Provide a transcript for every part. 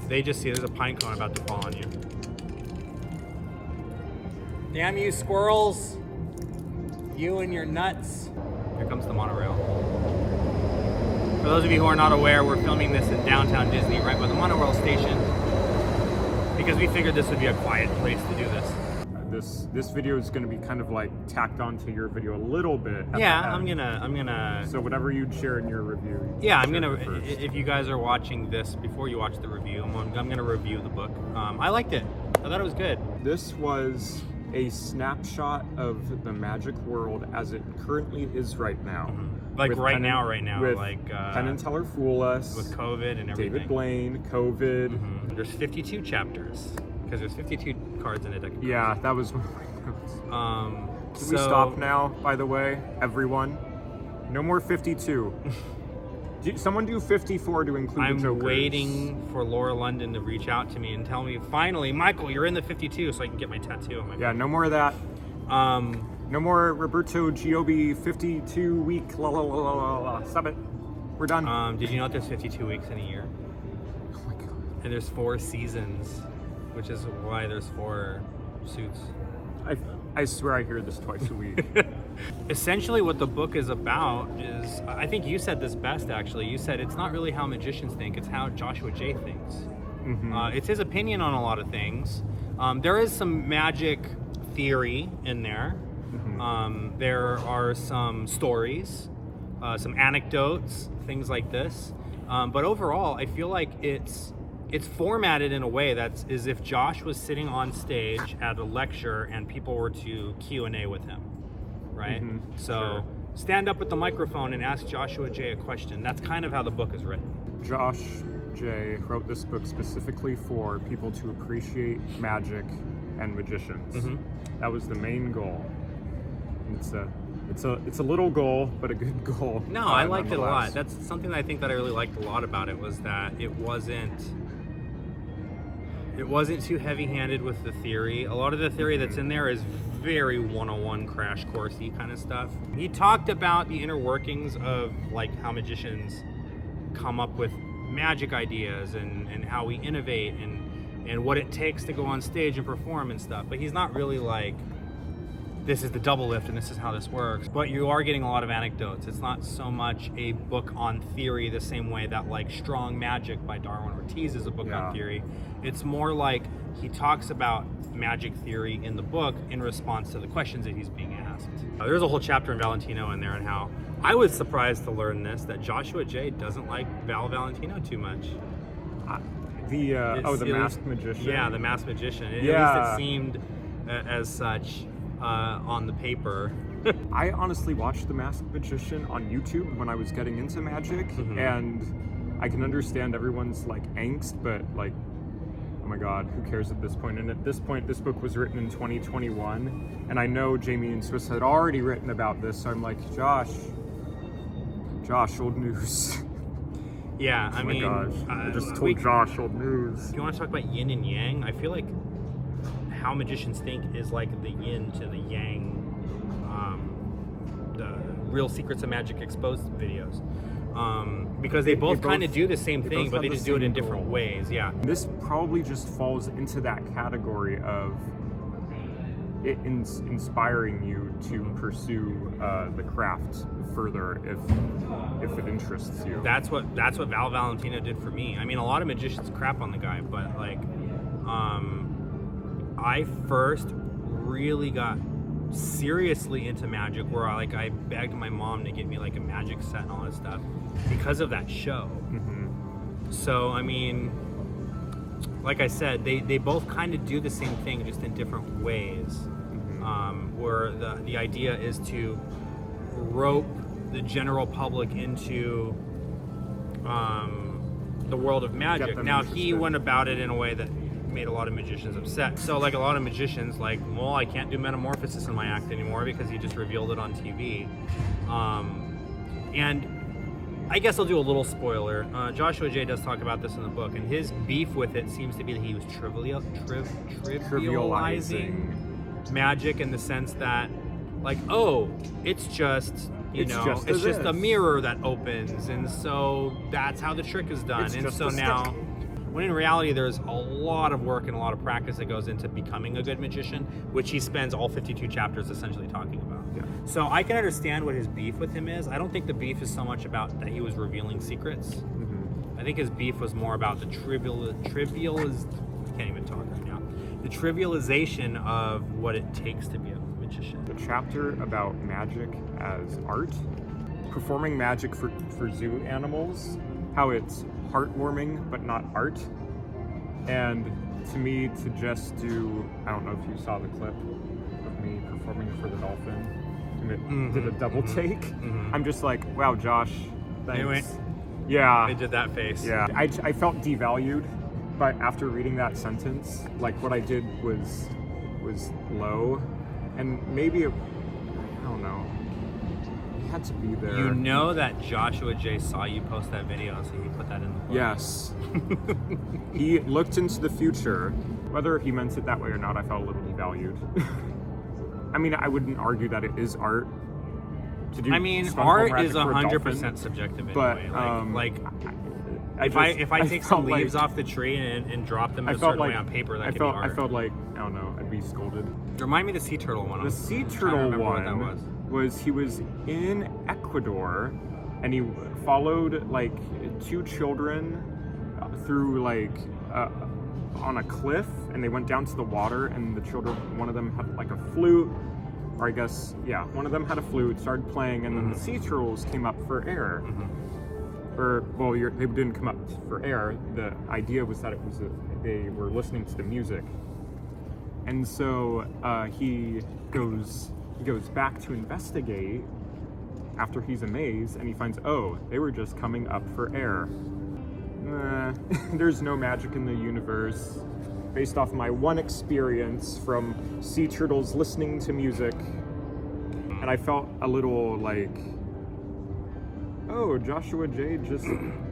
They just see there's a pine cone about to fall on you. Damn you squirrels. You and your nuts. Here comes the monorail. For those of you who are not aware, we're filming this in downtown Disney, right by the monorail station, because we figured this would be a quiet place to do this. This video is going to be kind of like tacked onto your video a little bit. Yeah, I'm gonna. So whatever you'd share in your review. Yeah, I'm gonna. If you guys are watching this before you watch the review, I'm gonna review the book. I liked it. I thought it was good. This was a snapshot of the magic world as it currently is right now. Mm-hmm. Like right now, with like Penn and Teller Fool Us, with COVID and everything. David Blaine, COVID. Mm-hmm. There's 52 chapters because there's 52 cards in a deck. Yeah, that was one of my notes. Can we So stop now? By the way, everyone, no more 52. Someone do 54 to include the Jokers. I'm waiting for Laura London to reach out to me and tell me, finally, Michael, you're in the 52, so I can get my tattoo on my Yeah, no more of that. No more Roberto Giobbi 52 week la la la la la. Stop it. We're done. Did you know that there's 52 weeks in a year? Oh my god. And there's 4 seasons, which is why there's 4 suits. I swear I hear this twice a week. Essentially what the book is about is, I think you said this best actually, you said it's not really how magicians think, it's how Joshua J thinks. Mm-hmm. It's his opinion on a lot of things. There is some magic theory in there. Mm-hmm. There are some stories, some anecdotes, things like this. But overall, I feel like it's formatted in a way that's as if Josh was sitting on stage at a lecture and people were to Q&A with him, right? Mm-hmm. So Sure. Stand up with the microphone and ask Joshua J a question. That's kind of how the book is written. Josh J wrote this book specifically for people to appreciate magic and magicians. Mm-hmm. That was the main goal. It's a little goal, but a good goal. No, I liked it a lot. nonetheless. That's something that I think that I really liked a lot about it, was that it wasn't too heavy-handed with the theory. A lot of the theory that's in there is very 101 crash coursey kind of stuff. He talked about the inner workings of like how magicians come up with magic ideas and how we innovate and what it takes to go on stage and perform and stuff. But he's not really like, this is the double lift and this is how this works. But you are getting a lot of anecdotes. It's not so much a book on theory the same way that like Strong Magic by Darwin Ortiz is a book on theory. It's more like he talks about magic theory in the book in response to the questions that he's being asked. There's a whole chapter in Valentino in there on how I was surprised to learn this, that Joshua J doesn't like Val Valentino too much. The Masked Magician. Yeah, the Masked Magician. At least it seemed as such on the paper. I honestly watched The Masked Magician on YouTube when I was getting into magic, and I can understand everyone's like angst, but like, oh my god, who cares at this point? And at this point, this book was written in 2021, and I know Jamie and Swiss had already written about this, so I'm like, Josh, old news. Yeah, I just told Josh old news. If you want to talk about yin and yang, I feel like how magicians think is like the yin to the yang, the Real Secrets of Magic Exposed videos. Because they both kind of do the same thing, but they just do it in different ways. Yeah. This probably just falls into that category of it inspiring you to pursue the craft further if it interests you. That's what Val Valentino did for me. I mean, a lot of magicians crap on the guy, but like, I first really got seriously into magic where I begged my mom to get me like a magic set and all that stuff because of that show. Mm-hmm. So I mean, like I said, they both kind of do the same thing just in different ways. Mm-hmm. Where the idea is to rope the general public into the world of magic. Now he went about it in a way that made a lot of magicians upset. So like a lot of magicians like, well, I can't do metamorphosis in my act anymore because he just revealed it on TV. And I guess I'll do a little spoiler. Joshua J does talk about this in the book, and his beef with it seems to be that he was trivializing magic in the sense that like, oh, it's just it's just a mirror that opens, and so that's how the trick is done. And so now when in reality there's a lot of work and a lot of practice that goes into becoming a good magician, which he spends all 52 chapters essentially talking about. Yeah. So I can understand what his beef with him is. I don't think the beef is so much about that he was revealing secrets. Mm-hmm. I think his beef was more about the I can't even talk right now. The trivialization of what it takes to be a magician. The chapter about magic as art, performing magic for zoo animals, how it's heartwarming but not art. And to me, to just do, I don't know if you saw the clip of me performing for the dolphin, and it did a double take. Mm-hmm. I'm just like, wow, Josh, thanks. Anyway, yeah. they did that face. Yeah, I felt devalued, but after reading that sentence, like what I did was low, and maybe I don't know. He had to be there. You know that Joshua J saw you post that video, so he put that in the book. Yes. He looked into the future. Whether he meant it that way or not, I felt a little devalued. I mean, I wouldn't argue that it is art. To do I mean, stunt art magic is for a 100% dolphin, subjective but anyway. If I take felt some leaves off the tree and drop them a certain way on paper, that could be art. I felt like, I don't know, I'd be scolded. Remind me of the sea turtle one. The sea turtle one was he was in Ecuador, and he followed like two children through like on a cliff, and they went down to the water, and the children, one of them had like a flute, or I guess, yeah, one of them had a flute, started playing, and then the sea turtles came up for air. Or, well, they didn't come up for air. The idea was that it was they were listening to the music. And so he goes back to investigate after he's amazed, and he finds, oh, they were just coming up for air. There's no magic in the universe. Based off my one experience from sea turtles listening to music. And I felt a little like, oh, Joshua J just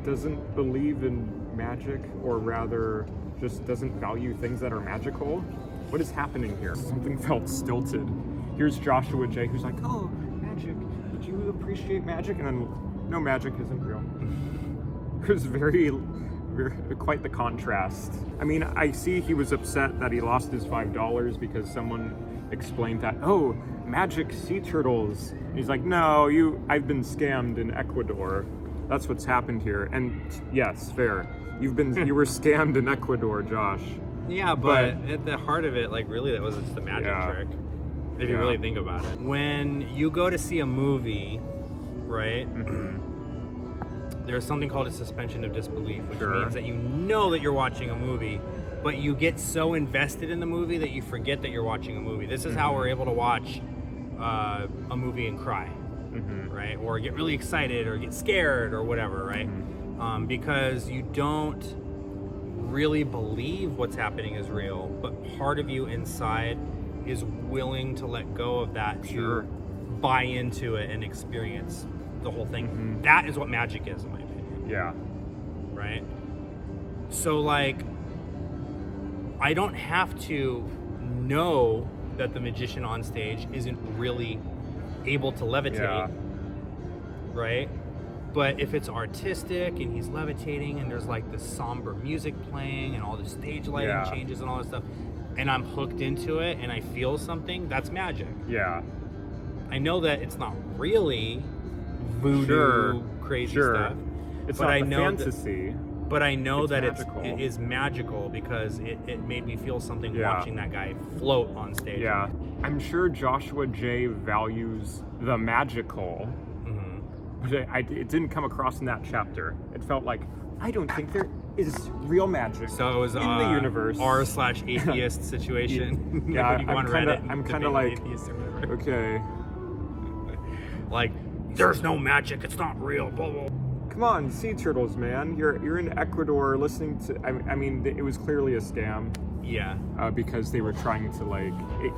doesn't believe in magic, or rather just doesn't value things that are magical. What is happening here? Something felt stilted. Here's Joshua J who's like, oh, magic, did you appreciate magic? And then, no, magic isn't real. It was very, quite the contrast. I mean, I see he was upset that he lost his $5 because someone explained that, oh, magic sea turtles. And he's like, no, I've been scammed in Ecuador. That's what's happened here. And yes, fair. You were scammed in Ecuador, Josh. Yeah, but at the heart of it, like, really, that was just the magic trick. If you really think about it. When you go to see a movie, right? There's something called a suspension of disbelief, which means that you know that you're watching a movie, but you get so invested in the movie that you forget that you're watching a movie. This is how we're able to watch a movie and cry, right? Or get really excited, or get scared, or whatever, right? Because you don't really believe what's happening is real, but part of you inside is willing to let go of that to buy into it and experience the whole thing. That is what magic is, in my opinion. Yeah. Right? So, like, I don't have to know that the magician on stage isn't really able to levitate, right? But if it's artistic and he's levitating and there's like this somber music playing and all the stage lighting changes and all this stuff, and I'm hooked into it and I feel something, that's magic. Yeah. I know that it's not really voodoo crazy stuff. It's but not I the know fantasy. But I know it's that magical. it is magical because it made me feel something watching that guy float on stage. Yeah. I'm sure Joshua J values the magical, but it didn't come across in that chapter. It felt like, I don't think there is real magic so it was in the universe. r/atheist situation. Yeah, like I'm kind of like, okay. Like, there's no magic, it's not real, blah, blah. Come on, sea turtles, man. You're in Ecuador listening to, I mean, it was clearly a scam. Yeah. Because they were trying to, like,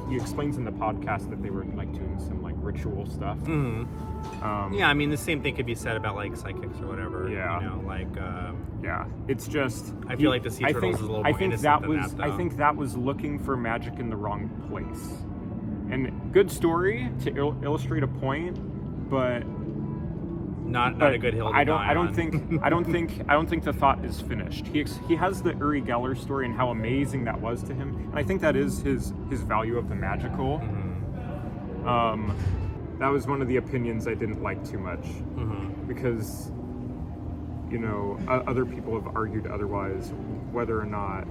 he explains in the podcast that they were, like, doing some, like, ritual stuff. Yeah, I mean, the same thing could be said about, like, psychics or whatever. Yeah. You know, like, yeah, it's just... I feel like the sea turtles is a little more innocent than that, though. I think that was looking for magic in the wrong place. And good story to illustrate a point, but Not but a good hill to I die don't on. think I don't think the thought is finished. He has the Uri Geller story and how amazing that was to him, and I think that is his value of the magical. That was one of the opinions I didn't like too much, because other people have argued otherwise, whether or not,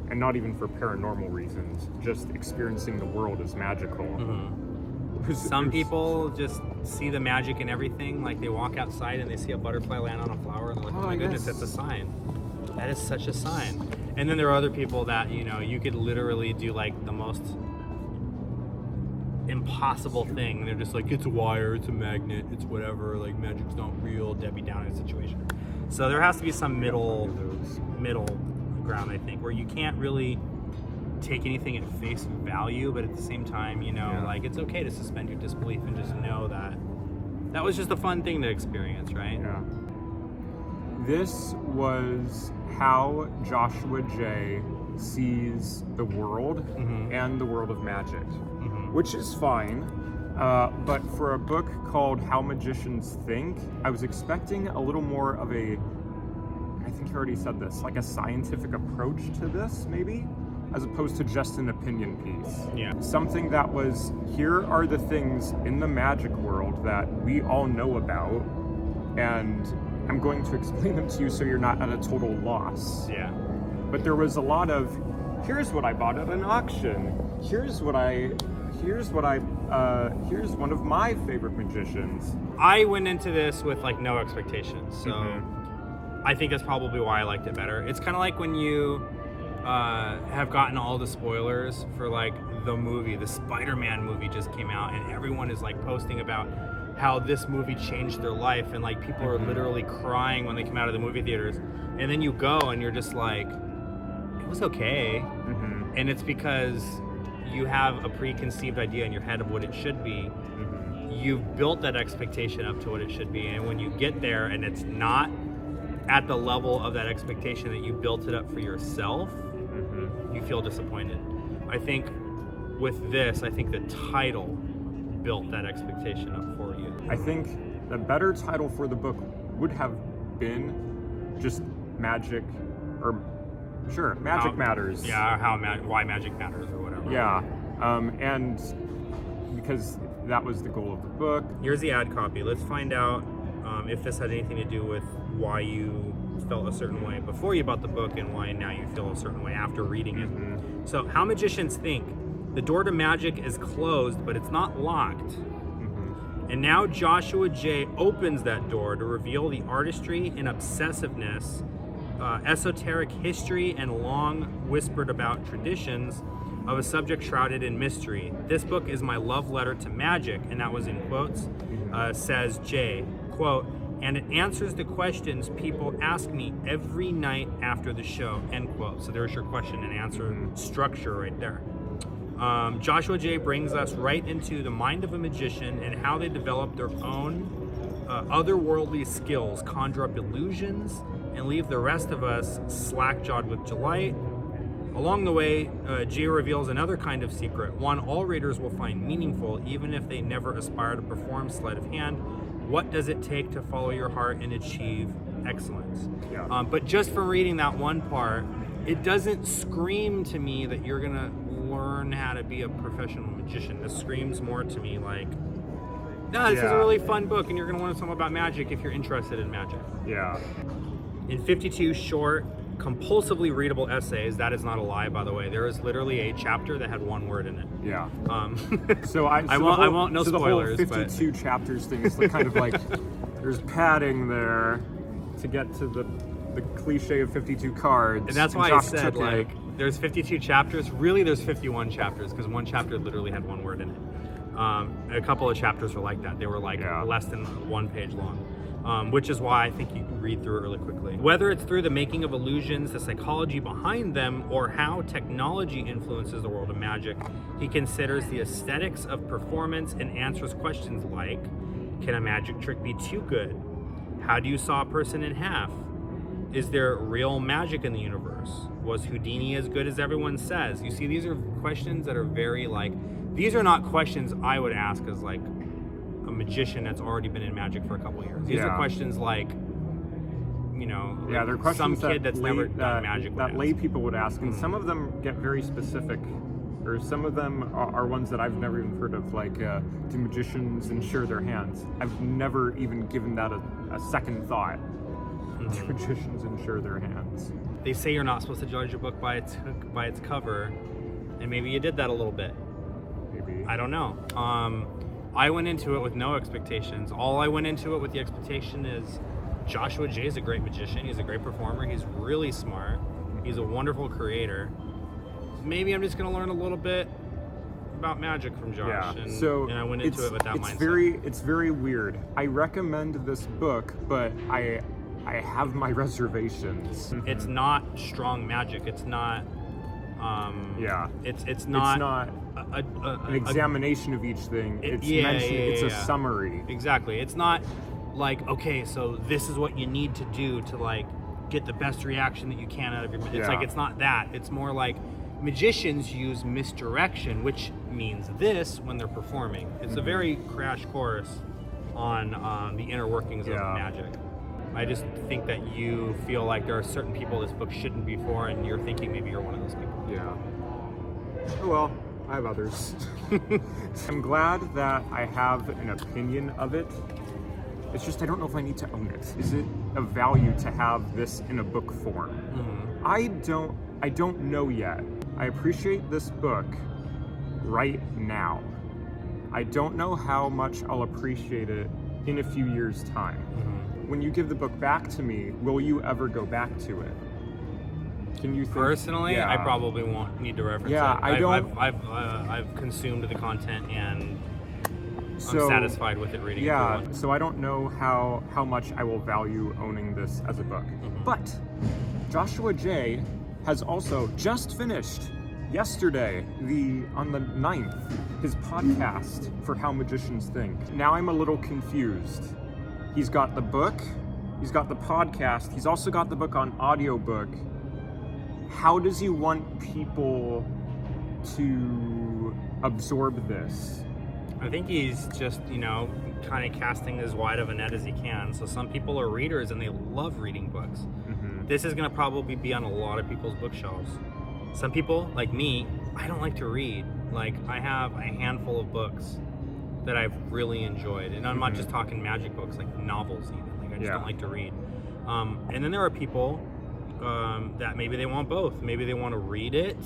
and not even for paranormal reasons, just experiencing the world as magical. Some people just see the magic in everything. Like they walk outside and they see a butterfly land on a flower and they're like, oh my goodness, that's a sign. That is such a sign. And then there are other people that, you could literally do like the most impossible thing. And they're just like, it's a wire, it's a magnet, it's whatever, like magic's not real, Debbie Downer situation. So there has to be some middle ground, I think, where you can't really take anything at face value, but at the same time, like it's okay to suspend your disbelief and just know that was just a fun thing to experience, right? Yeah. This was how Joshua J. sees the world and the world of magic, which is fine. But for a book called How Magicians Think, I was expecting a little more of I think you already said this, like a scientific approach to this, maybe, as opposed to just an opinion piece. Yeah. Something that was, here are the things in the magic world that we all know about, and I'm going to explain them to you so you're not at a total loss. Yeah. But there was a lot of, here's what I bought at an auction. Here's one of my favorite magicians. I went into this with like no expectations, so I think that's probably why I liked it better. It's kind of like when you have gotten all the spoilers for like the Spider-Man movie just came out, and everyone is like posting about how this movie changed their life, and like people are literally crying when they come out of the movie theaters, and then you go and you're just like, it was okay. And it's because you have a preconceived idea in your head of what it should be. You've built that expectation up to what it should be, and when you get there and it's not at the level of that expectation that you built it up for yourself, you feel disappointed. I think with this, the title built that expectation up for you. I think the better title for the book would have been just Magic, or Magic Matters. Yeah, why Magic Matters or whatever. Yeah, and because that was the goal of the book. Here's the ad copy. Let's find out if this had anything to do with why you felt a certain way before you bought the book and why now you feel a certain way after reading it. So, How Magicians Think. The door to magic is closed, but it's not locked. And now Joshua J. opens that door to reveal the artistry and obsessiveness, esoteric history, and long whispered about traditions of a subject shrouded in mystery. This book is my love letter to magic, and that was in quotes, says J. Quote, and it answers the questions people ask me every night after the show, end quote. So there's your question and answer structure right there. Joshua J. brings us right into the mind of a magician and how they develop their own otherworldly skills, conjure up illusions, and leave the rest of us slack-jawed with delight. Along the way, Jay reveals another kind of secret, one all readers will find meaningful, even if they never aspire to perform sleight of hand. What does it take to follow your heart and achieve excellence? Yeah. But just from reading that one part, it doesn't scream to me that you're going to learn how to be a professional magician. This screams more to me like, no, this is a really fun book, and you're going to learn something about magic if you're interested in magic. Yeah. In 52 short, compulsively readable essays, that is not a lie, by the way. There is literally a chapter that had one word in it. Yeah. I won't. No spoilers. The whole 52 chapters thing is kind of like there's padding there to get to the cliche of 52 cards. And that's why I said like there's 52 chapters. Really, there's 51 chapters because one chapter literally had one word in it. A couple of chapters were like that. They were like less than 1 page long. Which is why I think you can read through it really quickly. Whether it's through the making of illusions, the psychology behind them, or how technology influences the world of magic, he considers the aesthetics of performance and answers questions like, can a magic trick be too good? How do you saw a person in half? Is there real magic in the universe? Was Houdini as good as everyone says? You see, these are questions that are very like, these are not questions I would ask as like a magician that's already been in magic for a couple of years. These are questions like, they're questions some kid that's never done magic that lay people would ask, and some of them get very specific, or some of them are ones that I've never even heard of, like do magicians insure their hands? I've never even given that a second thought. Do magicians insure their hands? They say you're not supposed to judge a book by its cover, and maybe you did that a little bit. Maybe. I don't know. I went into it with no expectations. All I went into it with the expectation is Joshua Jay is a great magician. He's a great performer. He's really smart. He's a wonderful creator. Maybe I'm just going to learn a little bit about magic from Josh. Yeah. And I went into it with that mindset. It's very weird. I recommend this book, but I have my reservations. It's not strong magic. It's not. It's not an examination of each thing. It's a summary. Exactly. It's not like, okay, so this is what you need to do to like get the best reaction that you can out of your. It's like, it's not that. It's more like magicians use misdirection, which means this when they're performing. It's a very crash course on the inner workings of magic. I just think that you feel like there are certain people this book shouldn't be for, and you're thinking maybe you're one of those people. Yeah. Oh well, I have others. I'm glad that I have an opinion of it. It's just I don't know if I need to own it. Is it of value to have this in a book form? Mm-hmm. I don't know yet. I appreciate this book right now. I don't know how much I'll appreciate it in a few years' time. Mm-hmm. When you give the book back to me, will you ever go back to it? Can you think? Personally, I probably won't need to reference it. I've consumed the content and I'm satisfied with it reading it. So I don't know how much I will value owning this as a book. Mm-hmm. But Joshua Jay has also just finished yesterday, on the 9th, his podcast for How Magicians Think. Now I'm a little confused. He's got the book, he's got the podcast, he's also got the book on audiobook. How does he want people to absorb this? I think he's just, kind of casting as wide of a net as he can. So some people are readers and they love reading books. Mm-hmm. This is going to probably be on a lot of people's bookshelves. Some people, like me, I don't like to read. Like, I have a handful of books that I've really enjoyed. And I'm not just talking magic books, like novels even. Like, I just don't like to read. And then there are people that maybe they want both. Maybe they want to read it,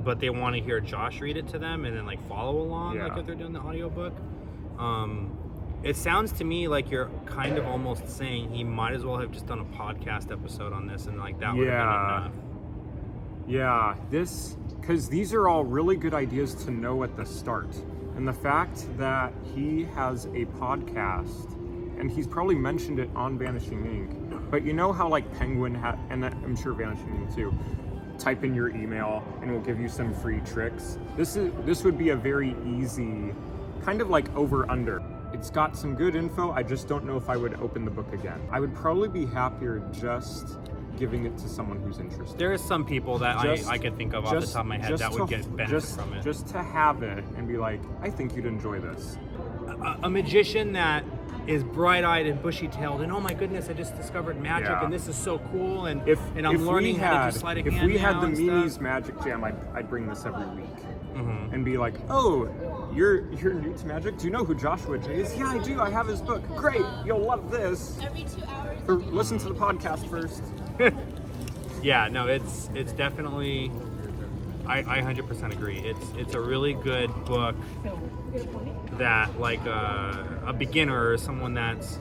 but they want to hear Josh read it to them and then like follow along like if they're doing the audiobook. It sounds to me like you're kind of almost saying he might as well have just done a podcast episode on this and like that would have been enough. Yeah, because these are all really good ideas to know at the start. And the fact that he has a podcast, and he's probably mentioned it on Vanishing Ink, but you know how like Penguin and I'm sure Vanishing Ink too, type in your email and it will give you some free tricks. This would be a very easy, kind of like over-under. It's got some good info, I just don't know if I would open the book again. I would probably be happier just giving it to someone who's interested. There are some people that I could think of off the top of my head that would get benefit from it. Just to have it and be like, I think you'd enjoy this. A magician that is bright-eyed and bushy-tailed and oh my goodness, I just discovered magic and this is so cool and I'm learning how to just sleight of hand. If we had the Mimi's Magic Jam, I'd bring this every week and be like, oh, you're new to magic? Do you know who Joshua Jay is? Yeah, I do. I have his book. Great, you'll love this. Every 2 hours. Or listen to the podcast first. Yeah, no, it's definitely. I 100% agree. It's a really good book that like a beginner or someone that's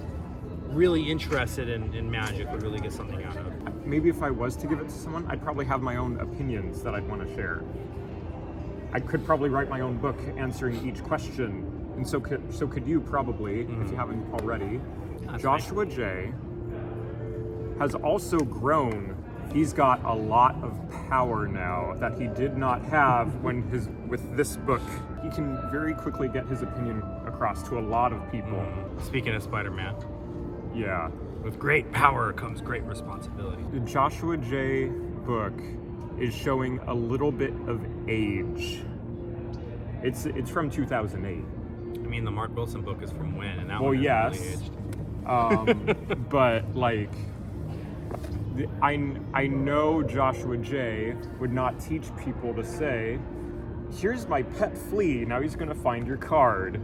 really interested in magic would really get something out of. Maybe if I was to give it to someone, I'd probably have my own opinions that I'd want to share. I could probably write my own book answering each question, and so could you probably, if you haven't already. That's Joshua Jay has also grown. He's got a lot of power now that he did not have with this book. He can very quickly get his opinion across to a lot of people. Speaking of Spider-Man. Yeah. With great power comes great responsibility. The Joshua Jay book is showing a little bit of age. It's from 2008. I mean, the Mark Wilson book is from when, and that Well, one isn't yes. really aged. But like, I know Joshua J would not teach people to say, "Here's my pet flea. Now he's gonna find your card."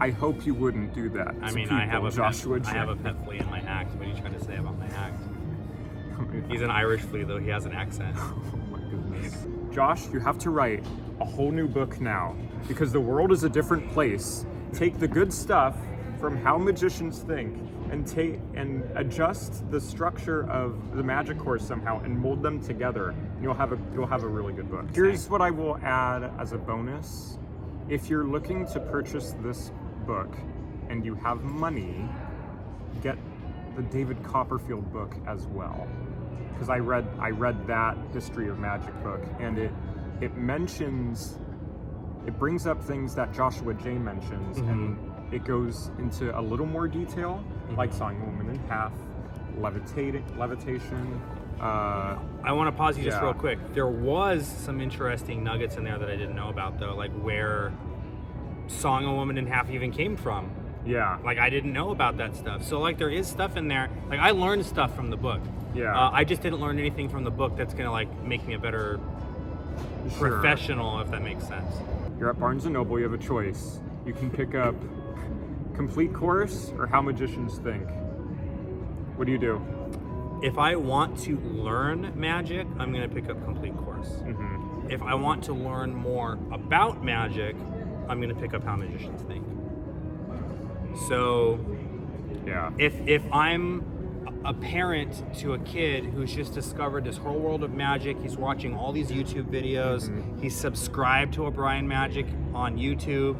I hope you wouldn't do that. I to mean, people, I have a J. pet flea in my act. What are you trying to say about my act? He's an Irish flea, though. He has an accent. Oh my goodness. Josh, you have to write a whole new book now because the world is a different place. Take the good stuff from How Magicians Think and adjust the structure of the magic course somehow and mold them together. And you'll have a really good book. Here's what I will add as a bonus. If you're looking to purchase this book and you have money, get the David Copperfield book as well. Because I read that History of Magic book, and it brings up things that Joshua J mentions, and it goes into a little more detail, like sawing a woman in half, levitation. I want to pause you just real quick. There was some interesting nuggets in there that I didn't know about, though, like where sawing a woman in half even came from. Yeah. Like, I didn't know about that stuff. So, like, there is stuff in there. Like, I learned stuff from the book. Yeah. I just didn't learn anything from the book that's going to, like, make me a better professional, if that makes sense. You're at Barnes & Noble, you have a choice. You can pick up Complete Course or How Magicians Think. What do you do? If I want to learn magic, I'm going to pick up Complete Course. If I want to learn more about magic, I'm going to pick up How Magicians Think. So, Yeah. if I'm a parent to a kid who's just discovered this whole world of magic, he's watching all these YouTube videos, he's subscribed to O'Brien Magic on YouTube,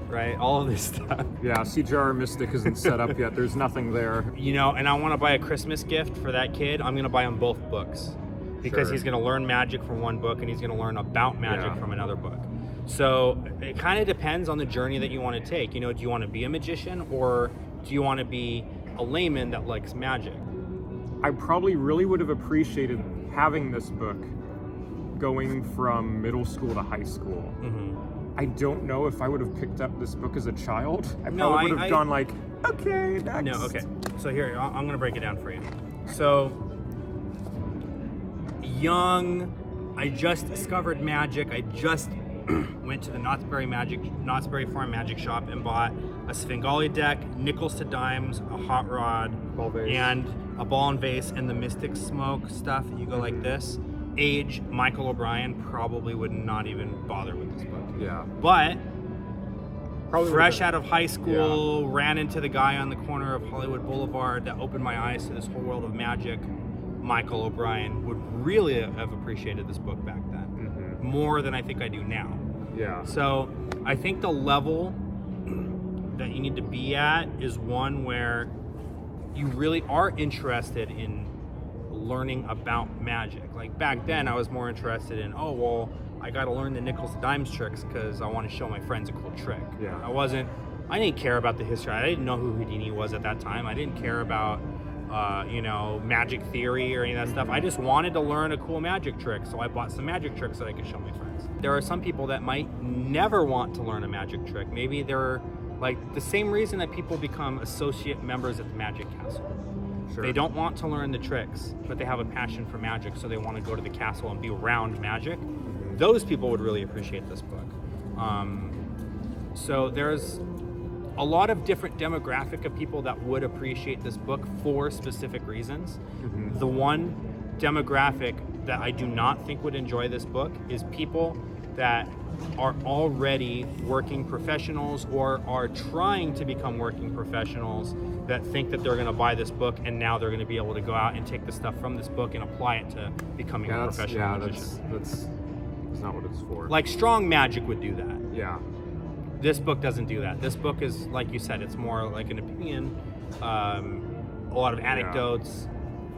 right? All of this stuff. Yeah, CJR Mystic isn't set up yet. There's nothing there. You know, and I want to buy a Christmas gift for that kid. I'm going to buy him both books because he's going to learn magic from one book and he's going to learn about magic from another book. So it kind of depends on the journey that you want to take. You know, do you want to be a magician or do you want to be a layman that likes magic? I probably really would have appreciated having this book going from middle school to high school. I don't know if I would have picked up this book as a child. I probably would have gone like, okay, next. No, okay. So here, I'm going to break it down for you. So, young, I just discovered magic. I just went to the Knott's Berry Farm Magic Shop and bought a Svengali deck, nickels to dimes, a hot rod, and a ball and vase, and the Mystic Smoke stuff. You go like this. Age, Michael O'Brien probably would not even bother with this book. Yeah. But Probably fresh out of high school, ran into the guy on the corner of Hollywood Boulevard that opened my eyes to this whole world of magic. Michael O'Brien would really have appreciated this book back then, more than I think I do now. Yeah. So I think the level that you need to be at is one where you really are interested in learning about magic. Like back then, I was more interested in, oh, well, I got to learn the nickels to dimes tricks because I want to show my friends a cool trick. Yeah. I didn't care about the history. I didn't know who Houdini was at that time. I didn't care about, magic theory or any of that stuff. I just wanted to learn a cool magic trick, so I bought some magic tricks that I could show my friends. There are some people that might never want to learn a magic trick. Maybe they're like the same reason that people become associate members at the Magic Castle. Sure. They don't want to learn the tricks, but they have a passion for magic, so they want to go to the castle and be around magic. Those people would really appreciate this book. So there's a lot of different demographic of people that would appreciate this book for specific reasons. The one demographic that I do not think would enjoy this book is people that are already working professionals or are trying to become working professionals that think that they're going to buy this book and now they're going to be able to go out and take the stuff from this book and apply it to becoming a professional magician. That's not what it's for. Like Strong Magic would do that. Yeah. This book doesn't do that. This book is, like you said, it's more like an opinion, a lot of anecdotes.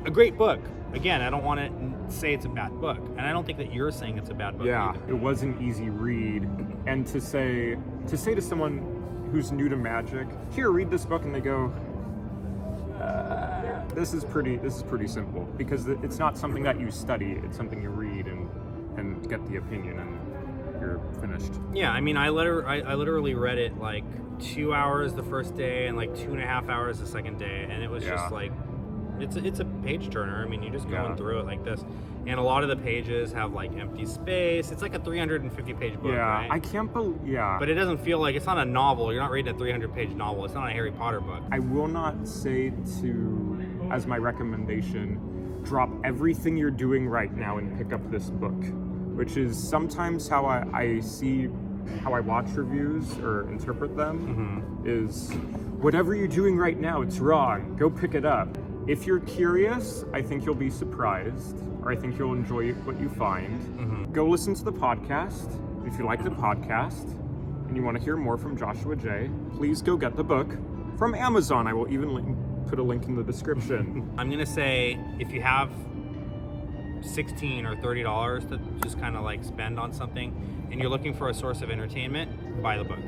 A great book. Again, I don't want to say it's a bad book, and I don't think that you're saying it's a bad book either. It was an easy read, and to say to someone who's new to magic, here, read this book, and they go, this is pretty simple, because it's not something that you study. It's something you read and get the opinion, and you're finished. Yeah, I mean, I literally read it like 2 hours the first day and like 2.5 hours the second day, and it was just like, it's a page turner. I mean, you're just going through it like this, and a lot of the pages have like empty space. It's like a 350-page book, right? I can't believe. Yeah, but it doesn't feel like, it's not a novel. You're not reading a 300-page novel. It's not a Harry Potter book. I will not say to, as my recommendation, drop everything you're doing right now and pick up this book, which is sometimes how I see, how I watch reviews or interpret them, is whatever you're doing right now, it's wrong. Go pick it up. If you're curious, I think you'll be surprised, or I think you'll enjoy what you find. Go listen to the podcast. If you like the podcast and you want to hear more from Joshua J., please go get the book from Amazon. I will even put a link in the description. I'm going to say, if you have $16 or $30 to just kind of like spend on something, and you're looking for a source of entertainment, buy the book.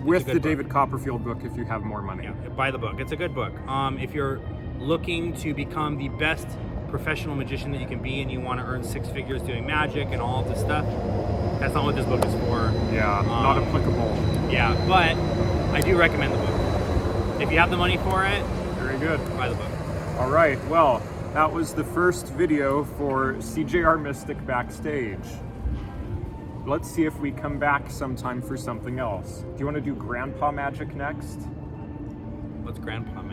With the David Copperfield book, if you have more money. Yeah, buy the book. It's a good book. If you're looking to become the best professional magician that you can be, and you want to earn 6 figures doing magic and all of this stuff, that's not what this book is for. Yeah, not applicable. Yeah, but I do recommend the book. If you have the money for it, very good. Buy the book. All right, well, that was the first video for CJR Mystic Backstage. Let's see if we come back sometime for something else. Do you want to do Grandpa Magic next? What's Grandpa Magic?